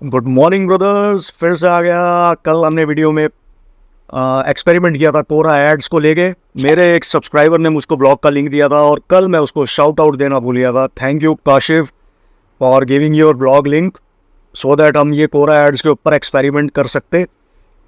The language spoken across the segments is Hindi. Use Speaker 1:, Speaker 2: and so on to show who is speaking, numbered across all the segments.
Speaker 1: गुड मॉर्निंग ब्रदर्स, फिर से आ गया। कल हमने वीडियो में एक्सपेरिमेंट किया था कोरा एड्स को लेके। मेरे एक सब्सक्राइबर ने मुझको ब्लॉग का लिंक दिया था और कल मैं उसको शाउट आउट देना भूल गया था। Thank you Kashif for giving your blog link so that हम ये कोरा एड्स के ऊपर एक्सपेरिमेंट कर सकते।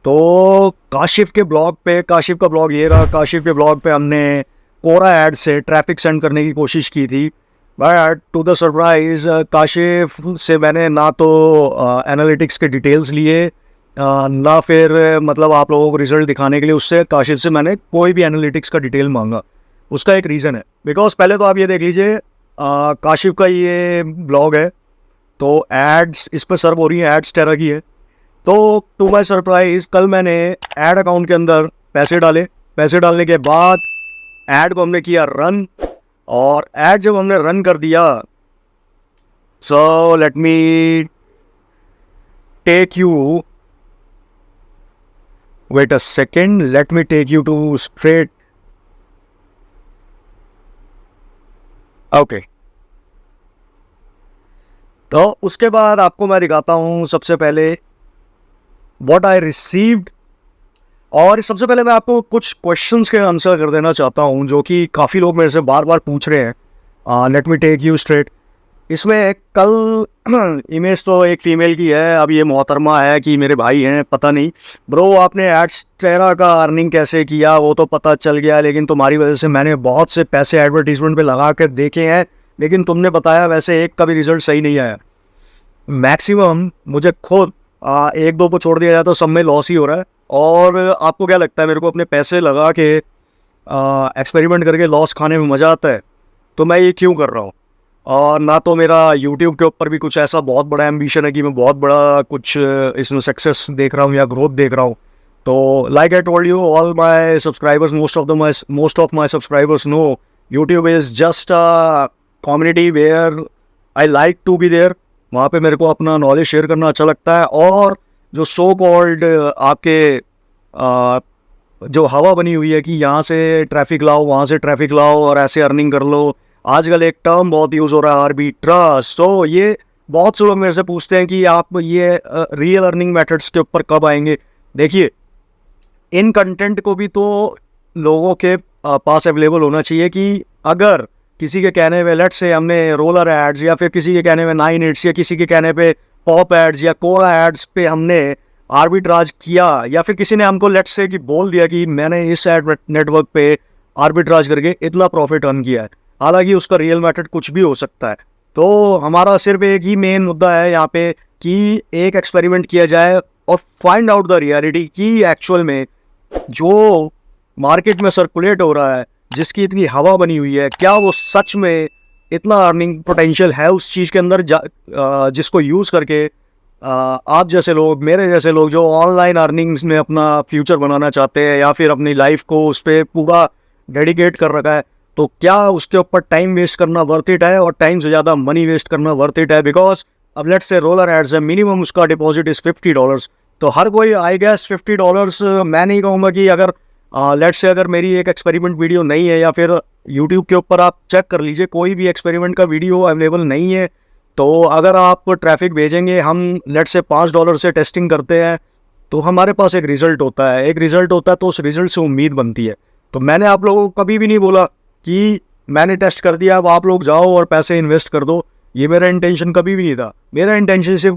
Speaker 1: तो काशिफ के ब्लॉग पे, काशिफ का ब्लॉग ये रहा। काशिफ के ब्लॉग पे हमने कोरा एड से ट्रैफिक सेंड करने की कोशिश की थी, but to the surprise Kashif से मैंने ना तो एनालिटिक्स के डिटेल्स लिए, ना फिर मतलब आप लोगों को रिजल्ट दिखाने के लिए उससे काशिफ से मैंने कोई भी एनालिटिक्स का डिटेल मांगा। उसका एक रीज़न है, बिकॉज पहले तो आप ये देख लीजिए, काशिफ का ये ब्लॉग है तो एड्स इस पर सर्व हो रही है, एड्स टेरा की है। तो टू माई सरप्राइज कल मैंने एड अकाउंट के अंदर पैसे डाले। पैसे डालने के बाद एड को हमने किया रन, और एड जब हमने रन कर दिया, so let me take you, wait a second, let me take you to straight. Okay, तो उसके बाद आपको मैं दिखाता हूं सबसे पहले व्हाट आई रिसीव्ड। और सबसे पहले मैं आपको कुछ क्वेश्चंस के आंसर कर देना चाहता हूं जो कि काफ़ी लोग मेरे से बार बार पूछ रहे हैं। Let me take you straight. इसमें कल इमेज तो एक फीमेल की है, अब ये मोहतरमा है कि मेरे भाई हैं, पता नहीं। ब्रो आपने एड्स टेरा का अर्निंग कैसे किया वो तो पता चल गया, लेकिन तुम्हारी वजह से मैंने बहुत से पैसे एडवर्टीजमेंट पे लगा कर देखे हैं, लेकिन तुमने बताया वैसे एक का भी रिजल्ट सही नहीं आया। मैक्सिमम मुझे खुद एक दो को छोड़ दिया जाए तो सब में लॉस ही हो रहा है। और आपको क्या लगता है मेरे को अपने पैसे लगा के एक्सपेरिमेंट करके लॉस खाने में मज़ा आता है? तो मैं ये क्यों कर रहा हूँ? और ना तो मेरा यूट्यूब के ऊपर भी कुछ ऐसा बहुत बड़ा एम्बिशन है कि मैं बहुत बड़ा कुछ इसमें सक्सेस देख रहा हूँ या ग्रोथ देख रहा हूँ। तो like I told you, all my subscribers, most of my subscribers know YouTube is just a community where I like to be there. वहाँ पे मेरे को अपना नॉलेज शेयर करना अच्छा लगता है। और जो सो कॉल्ड आपके जो हवा बनी हुई है कि यहाँ से ट्रैफिक लाओ, वहाँ से ट्रैफिक लाओ और ऐसे अर्निंग कर लो, आजकल एक टर्म बहुत यूज़ हो रहा है आर्बिट्राज। तो ये बहुत से लोग मेरे से पूछते हैं कि आप ये रियल अर्निंग मेथड्स के ऊपर कब आएंगे। देखिए, इन कंटेंट को भी तो लोगों के पास अवेलेबल होना चाहिए कि अगर किसी के कहने पे लेट्स से हमने रोलर एड्स, या फिर किसी के कहने पे 9 8 या किसी के कहने पे पॉप एड्स या कोरा एड्स पे हमने आर्बिट्राज किया, या फिर किसी ने हमको लेट्स से कि बोल दिया कि मैंने इस एड नेटवर्क पे आर्बिट्राज करके इतना प्रॉफिट अर्न किया है, हालांकि उसका रियल मेथड कुछ भी हो सकता है। तो हमारा सिर्फ एक ही मेन मुद्दा है यहाँ पे कि एक एक्सपेरिमेंट किया जाए और फाइंड आउट द रियलिटी कि एक्चुअल में जो मार्केट में सर्कुलेट हो रहा है, जिसकी इतनी हवा बनी हुई है, क्या वो सच में इतना अर्निंग पोटेंशियल है उस चीज़ के अंदर जिसको यूज़ करके आप जैसे लोग, मेरे जैसे लोग जो ऑनलाइन अर्निंग्स में अपना फ्यूचर बनाना चाहते हैं या फिर अपनी लाइफ को उस पर पूरा डेडिकेट कर रखा है, तो क्या उसके ऊपर टाइम वेस्ट करना वर्थ इट है और टाइम से ज़्यादा मनी वेस्ट करना वर्थ इट है? बिकॉज अब लेट्स से रोलर एड्स है, मिनिमम उसका डिपॉजिट इज़ $50। तो हर कोई आई गेस $50, मैं नहीं कहूँगा कि अगर लेट्स से अगर मेरी एक एक्सपेरिमेंट वीडियो नहीं है, या फिर यूट्यूब के ऊपर आप चेक कर लीजिए कोई भी एक्सपेरिमेंट का वीडियो अवेलेबल नहीं है, तो अगर आप ट्रैफिक भेजेंगे, हम लेट्स से $5 से टेस्टिंग करते हैं, तो हमारे पास एक रिज़ल्ट होता है। एक रिज़ल्ट होता है तो उस रिज़ल्ट से उम्मीद बनती है। तो मैंने आप लोगों को कभी भी नहीं बोला कि मैंने टेस्ट कर दिया अब आप लोग जाओ और पैसे इन्वेस्ट कर दो, ये मेरा इंटेंशन कभी भी नहीं था। मेरा इंटेंशन सिर्फ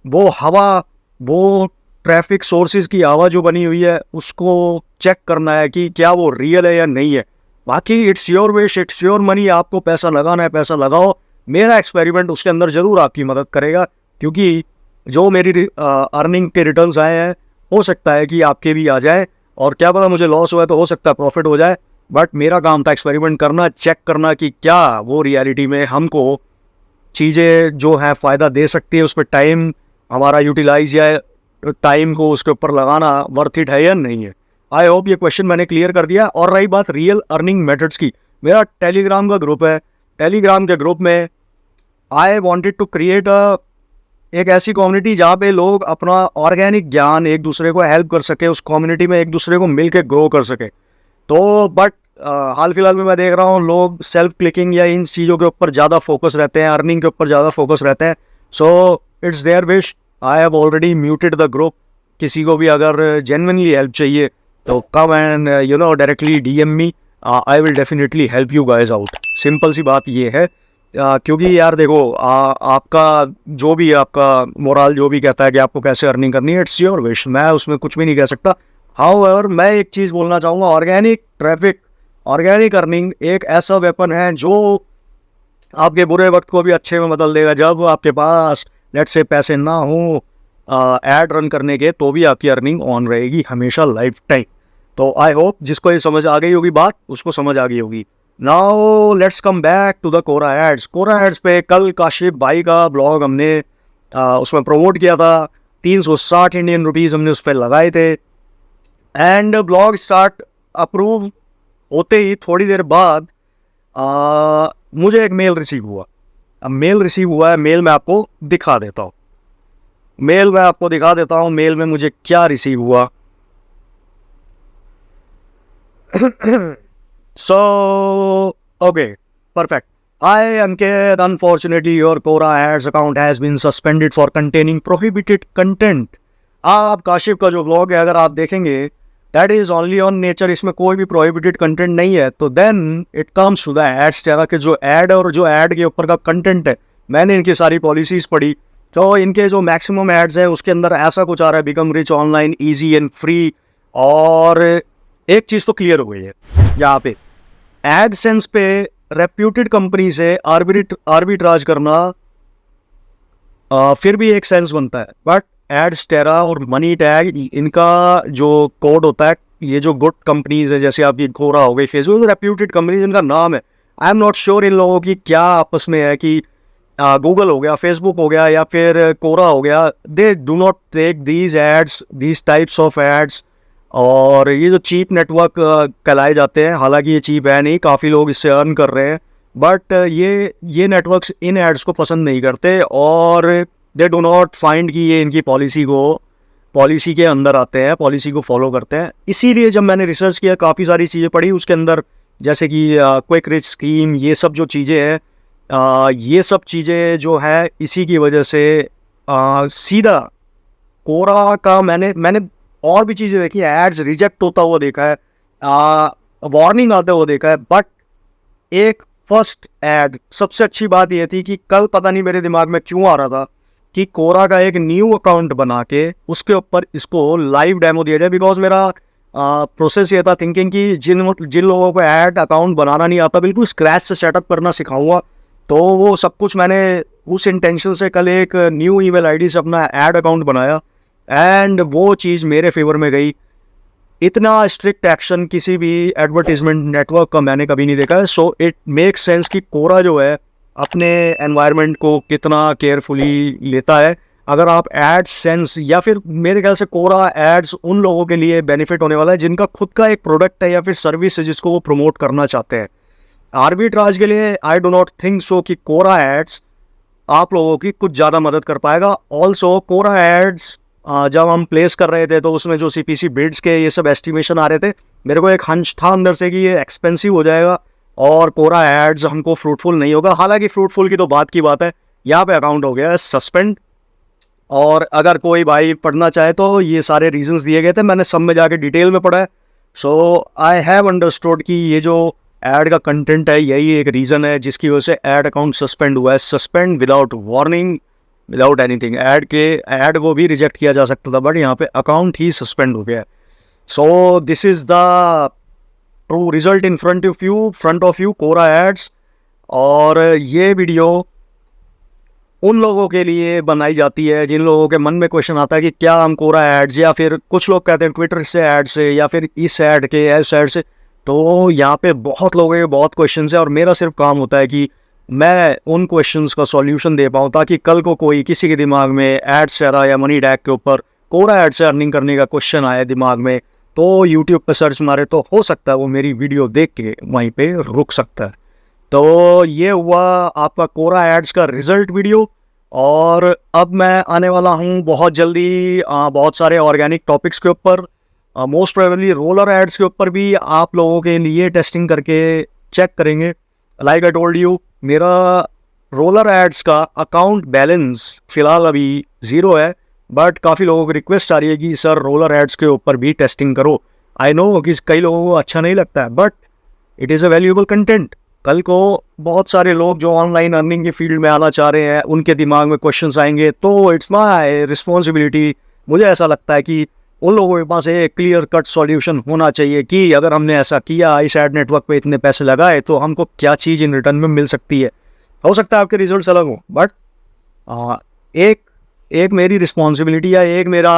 Speaker 1: वो हवा, वो ट्रैफिक सोर्सेज की हवा जो बनी हुई है उसको चेक करना है कि क्या वो रियल है या नहीं है। बाकी it's your wish, it's your money, आपको पैसा लगाना है पैसा लगाओ। मेरा एक्सपेरिमेंट उसके अंदर ज़रूर आपकी मदद करेगा, क्योंकि जो मेरी अर्निंग के रिटर्न्स आए हैं हो सकता है कि आपके भी आ जाए, और क्या पता मुझे लॉस हुआ है तो हो सकता है प्रॉफिट हो जाए। बट मेरा काम था एक्सपेरिमेंट करना, चेक करना कि क्या वो रियलिटी में हमको चीज़ें जो हैं फ़ायदा दे सकती है, उस पर टाइम हमारा यूटिलाइज या टाइम को उसके ऊपर लगाना वर्थ इट है या नहीं है। आई होप ये क्वेश्चन मैंने क्लियर कर दिया। और रही बात रियल अर्निंग मेथड्स की, मेरा टेलीग्राम का ग्रुप है। टेलीग्राम के ग्रुप में आई वॉन्टेड टू क्रिएट एक ऐसी कम्युनिटी जहाँ पे लोग अपना ऑर्गेनिक ज्ञान एक दूसरे को हेल्प कर सके, उस कम्युनिटी में एक दूसरे को मिल के ग्रो कर सके। तो बट हाल फिलहाल में मैं देख रहा हूँ लोग सेल्फ क्लिकिंग या इन चीज़ों के ऊपर ज़्यादा फोकस रहते हैं, अर्निंग के ऊपर ज़्यादा फोकस रहते हैं। So it's their wish, I have already muted the group. किसी को भी अगर जेन्युइनली हेल्प चाहिए तो come and directly DM me. I will definitely help you guys out. Simple सी बात ये है. क्योंकि यार देखो, आपका जो भी आपका मोरल जो भी कहता है कि आपको कैसे अर्निंग करनी है, इट्स योर विश. मैं उसमें कुछ भी नहीं कह सकता. हाउएवर मैं एक चीज़ बोलना चाहूँगा, ऑर्गेनिक ट्रैफिक, ऑर्गेनिक अर्निंग एक ऐसा वेपन है जो आपके बुरे वक्त को भी अच्छे में बदल देगा. जब आपके पास लेट से पैसे ना हो ऐड रन करने के, तो भी आपकी अर्निंग ऑन रहेगी हमेशा लाइफ टाइम. तो आई होप जिसको ये समझ आ गई होगी बात, उसको समझ आ गई होगी. Now let's come back to the Quora ads. Quora ads पे कल काशिफ भाई का ब्लॉग हमने उसमें प्रमोट किया था. 360 इंडियन रुपीज़ हमने उस पर लगाए थे. एंड ब्लॉग स्टार्ट अप्रूव होते ही थोड़ी देर बाद मुझे एक मेल रिसीव हुआ. अब मेल रिसीव हुआ है, मेल मैं आपको दिखा देता हूँ. मेल में मुझे क्या रिसीव हुआ. So, okay, perfect. Hi, Ankit. Unfortunately, your Quora Ads account has been suspended for containing prohibited content. आप काशिफ का जो व्लॉग है अगर आप देखेंगे, that is only on nature. इसमें कोई भी प्रोहिबिटेड कंटेंट नहीं है. तो then it comes to the ads टेरा के जो ऐड और जो ऐड के ऊपर का कंटेंट है. मैंने इनकी सारी पॉलिसीज पढ़ी, तो इनके जो मैक्सिमम एड्स है उसके अंदर ऐसा कुछ आ रहा है, become rich online easy and free. और एक चीज़ तो क्लियर हो गई है यहाँ पे, एडसेंस पे रेप्यूटेड कंपनी से आर्बिट्राज करना फिर भी एक सेंस बनता है. बट एड्स टेरा और मनी टैग, इनका जो कोड होता है, ये जो गुड कंपनीज है जैसे आपकी कोरा हो गई, फेसबुक, रेप्यूटेड कंपनीज इनका नाम है. I am not sure in लोगों की क्या आपस में है कि गूगल हो गया, फेसबुक हो गया या फिर कोरा हो गया, they do not take these ads, these types of ads. और ये जो चीप नेटवर्क कहलाए जाते हैं, हालांकि ये चीप है नहीं, काफ़ी लोग इससे अर्न कर रहे हैं. बट ये नेटवर्क्स इन एड्स को पसंद नहीं करते और दे डो नॉट फाइंड कि ये इनकी पॉलिसी के अंदर आते हैं, पॉलिसी को फॉलो करते हैं. इसीलिए जब मैंने रिसर्च किया, काफ़ी सारी चीज़ें पढ़ी उसके अंदर, जैसे कि क्विक रिच स्कीम, ये सब जो चीज़ें हैं, ये सब चीज़ें जो है इसी की वजह से सीधा कोरा का मैंने और भी चीज़ें देखी, एड्स रिजेक्ट होता हुआ देखा है, वार्निंग आते हुआ देखा है. बट एक फर्स्ट एड, सबसे अच्छी बात ये थी कि कल पता नहीं मेरे दिमाग में क्यों आ रहा था कि कोरा का एक न्यू अकाउंट बना के उसके ऊपर इसको लाइव डेमो दिया जाए. बिकॉज मेरा प्रोसेस ये था थिंकिंग कि जिन लोगों को ऐड अकाउंट बनाना नहीं आता, बिल्कुल स्क्रैच से सेटअप करना सिखाऊंगा. तो वो सब कुछ मैंने उस इंटेंशन से कल एक न्यू ईमेल आईडी से अपना ऐड अकाउंट बनाया एंड वो चीज़ मेरे फेवर में गई. इतना स्ट्रिक्ट एक्शन किसी भी एडवर्टीजमेंट नेटवर्क का मैंने कभी नहीं देखा है. सो इट मेक्स सेंस कि कोरा जो है अपने एनवायरनमेंट को कितना केयरफुली लेता है. अगर आप एड सेंस, या फिर मेरे ख्याल से कोरा एड्स उन लोगों के लिए बेनिफिट होने वाला है जिनका खुद का एक प्रोडक्ट है या फिर सर्विस है जिसको वो प्रमोट करना चाहते हैं. आर्बिट्राज के लिए I do not think so कि कोरा एड्स आप लोगों की कुछ ज़्यादा मदद कर पाएगा. ऑल्सो कोरा एड्स जब हम प्लेस कर रहे थे तो उसमें जो CPC बिड्स के ये सब एस्टिमेशन आ रहे थे, मेरे को एक हंच था अंदर से कि ये एक्सपेंसिव हो जाएगा और कोरा एड्स हमको फ्रूटफुल नहीं होगा. हालांकि फ्रूटफुल की तो बात की बात है. यहाँ पे अकाउंट हो गया है सस्पेंड. और अगर कोई भाई पढ़ना चाहे तो ये सारे रीजंस दिए गए थे, मैंने सब में जाके डिटेल में पढ़ा है. सो आई हैव अंडरस्टूड कि ये जो ऐड का कंटेंट है यही एक रीज़न है जिसकी वजह से ऐड अकाउंट सस्पेंड हुआ है. Suspend without warning, without anything. Add को भी रिजेक्ट किया जा सकता था, बट यहाँ पे अकाउंट ही सस्पेंड हो गया. So this is the true result in front of you Quora ads. और ये वीडियो उन लोगों के लिए बनाई जाती है जिन लोगों के मन में क्वेश्चन आता है कि क्या हम कोरा एड्स, या फिर कुछ लोग कहते हैं ट्विटर से ऐड से, या फिर इस ऐड के ऐड से. तो यहाँ पे बहुत लोगों के बहुत क्वेश्चन है और मेरा सिर्फ काम होता है कि मैं उन क्वेश्चंस का सॉल्यूशन दे पाऊँ, ताकि कल को कोई किसी के दिमाग में एड्स सेरा या मनी टैग के ऊपर कोरा एड से अर्निंग करने का क्वेश्चन आए दिमाग में, तो यूट्यूब पे सर्च मारे तो हो सकता है वो मेरी वीडियो देख के वहीं पे रुक सकता है. तो ये हुआ आपका कोरा एड्स का रिजल्ट वीडियो. और अब मैं आने वाला हूँ बहुत जल्दी बहुत सारे ऑर्गेनिक टॉपिक्स के ऊपर, मोस्ट प्रोबेबली रोलर एड्स के ऊपर भी आप लोगों के लिए टेस्टिंग करके चेक करेंगे. लाइक आई टोल्ड यू, मेरा रोलर एड्स का अकाउंट बैलेंस फ़िलहाल अभी 0 है. बट काफ़ी लोगों को रिक्वेस्ट आ रही है कि सर रोलर एड्स के ऊपर भी टेस्टिंग करो। आई नो कि कई लोगों को अच्छा नहीं लगता है, but it is a valuable content. कल को बहुत सारे लोग जो ऑनलाइन अर्निंग के फील्ड में आना चाह रहे हैं, उनके दिमाग में क्वेश्चंस आएंगे, तो इट्स माय रिस्पॉन्सिबिलिटी, मुझे ऐसा लगता है कि उन लोगों के पास एक क्लियर कट सॉल्यूशन होना चाहिए कि अगर हमने ऐसा किया, इस एड नेटवर्क पे इतने पैसे लगाए, तो हमको क्या चीज़ इन रिटर्न में मिल सकती है। हो सकता है आपके रिजल्ट्स अलग हों, बट एक एक मेरी रिस्पॉन्सिबिलिटी या एक मेरा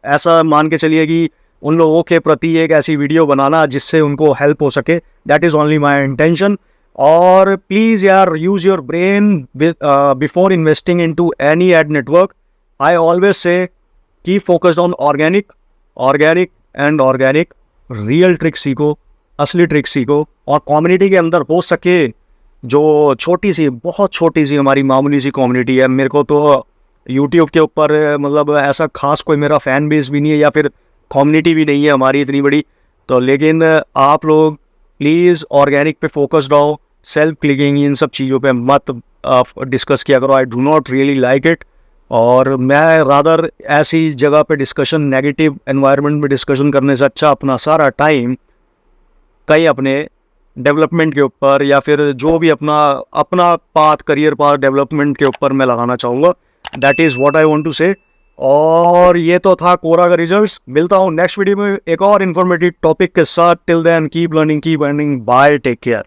Speaker 1: ऐसा मान के चलिए कि उन लोगों के प्रति एक ऐसी वीडियो बनाना जिससे उनको हेल्प हो सके, that is only my intention. और प्लीज़ यार, use your brain before investing into any ad network. I always say keep focused on organic and organic. Real trick सीखो, असली ट्रिक सीखो, और कम्युनिटी के अंदर हो सके जो छोटी सी, बहुत छोटी सी हमारी मामूली सी कम्युनिटी है। मेरे को तो यूट्यूब के ऊपर मतलब ऐसा खास कोई मेरा फ़ैन बेस भी नहीं है, या फिर कम्युनिटी भी नहीं है हमारी इतनी बड़ी। तो लेकिन आप लोग प्लीज़ ऑर्गेनिक पे फोकस्ड रहो, सेल्फ क्लिकिंग इन सब चीज़ों पे मत डिस्कस किया करो। I do not really like it. और मैं रादर ऐसी जगह पे डिस्कशन, नेगेटिव एनवायरनमेंट में डिस्कशन करने से अच्छा अपना सारा टाइम कहीं अपने डेवलपमेंट के ऊपर, या फिर जो भी अपना पाथ, करियर पाथ डेवलपमेंट के ऊपर मैं लगाना चाहूँगा। That is what I want to say. और ये तो था कोरा का रिजल्ट्स। मिलता हूँ नेक्स्ट वीडियो में एक और इन्फॉर्मेटिव टॉपिक के साथ। Till then keep learning, keep earning. Bye, take care.